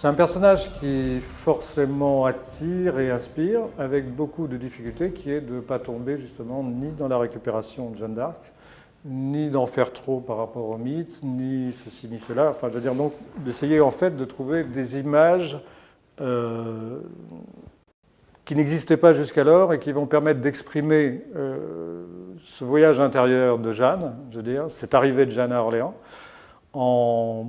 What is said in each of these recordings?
C'est un personnage qui forcément attire et inspire, avec beaucoup de difficultés, qui est de ne pas tomber justement ni dans la récupération de Jeanne d'Arc, ni d'en faire trop par rapport au mythe, ni ceci ni cela. Enfin, je veux dire, donc, d'essayer en fait de trouver des images qui n'existaient pas jusqu'alors et qui vont permettre d'exprimer ce voyage intérieur de Jeanne, je veux dire, cette arrivée de Jeanne à Orléans, en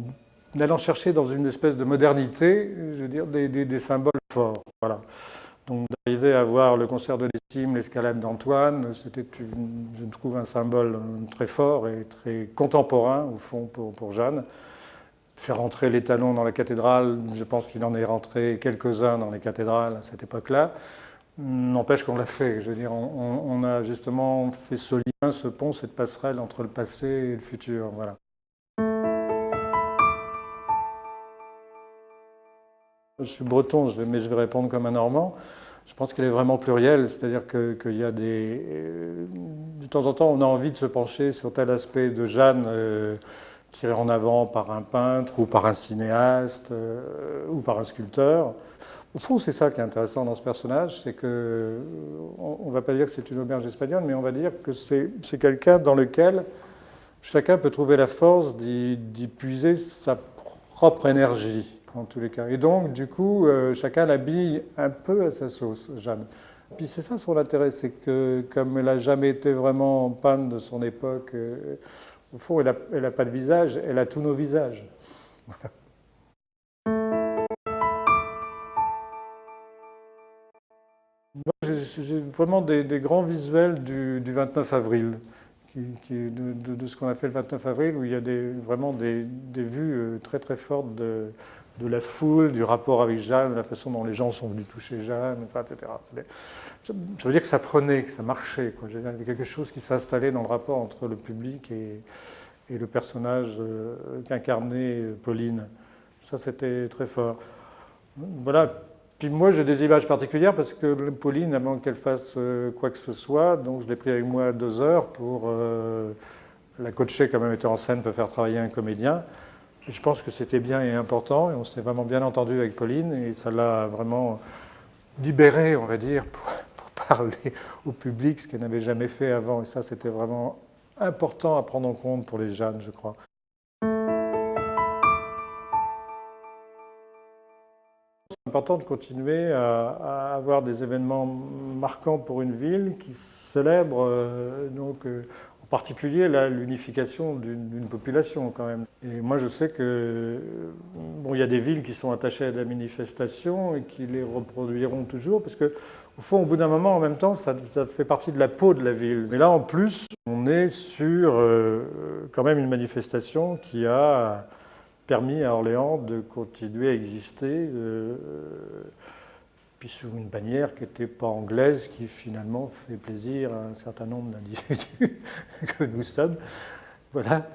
allant chercher dans une espèce de modernité, je veux dire, des symboles forts. Voilà. Donc d'arriver à voir le concert de l'Estime, l'escalade d'Antoine, c'était, je trouve, un symbole très fort et très contemporain, au fond, pour Jeanne. Faire rentrer les talons dans la cathédrale, je pense qu'il en est rentré quelques-uns dans les cathédrales à cette époque-là. N'empêche qu'on l'a fait. Je veux dire, on a justement fait ce lien, ce pont, cette passerelle entre le passé et le futur. Voilà. Je suis breton, mais je vais répondre comme un Normand. Je pense qu'elle est vraiment plurielle, c'est-à-dire qu'il y a des... De temps en temps, on a envie de se pencher sur tel aspect de Jeanne tiré en avant par un peintre ou par un cinéaste ou par un sculpteur. Au fond, c'est ça qui est intéressant dans ce personnage, c'est que, on ne va pas dire que c'est une auberge espagnole, mais on va dire que c'est quelqu'un dans lequel chacun peut trouver la force d'y puiser sa propre énergie, en tous les cas. Et donc, du coup, chacun l'habille un peu à sa sauce, Jeanne. Puis c'est ça son intérêt, c'est que comme elle n'a jamais été vraiment en panne de son époque, au fond, elle n'a pas de visage, elle a tous nos visages. Voilà. J'ai vraiment des grands visuels du 29 avril, de ce qu'on a fait le 29 avril, où il y a vraiment des vues très très fortes de la foule, du rapport avec Jeanne, de la façon dont les gens sont venus toucher Jeanne, enfin, etc. Ça veut dire que ça prenait, que ça marchait, quoi. Il y avait quelque chose qui s'installait dans le rapport entre le public et le personnage qu'incarnait Pauline. Ça, c'était très fort. Voilà. Puis moi, j'ai des images particulières parce que Pauline, avant qu'elle fasse quoi que ce soit, donc je l'ai pris avec moi 2 heures pour la coacher comme un metteur en scène peut faire travailler un comédien. Et je pense que c'était bien et important et on s'est vraiment bien entendu avec Pauline et ça l'a vraiment libérée, on va dire, pour parler au public, ce qu'elle n'avait jamais fait avant. Et ça, c'était vraiment important à prendre en compte pour les jeunes, je crois. C'est important de continuer à avoir des événements marquants pour une ville qui célèbre en particulier l'unification d'une population quand même. Et moi je sais que bon, il y a des villes qui sont attachées à la manifestation et qui les reproduiront toujours parce que au fond au bout d'un moment en même temps ça fait partie de la peau de la ville. Mais là en plus on est sur quand même une manifestation qui a permis à Orléans de continuer à exister, puis sous une bannière qui n'était pas anglaise, qui finalement fait plaisir à un certain nombre d'individus que nous sommes. Voilà.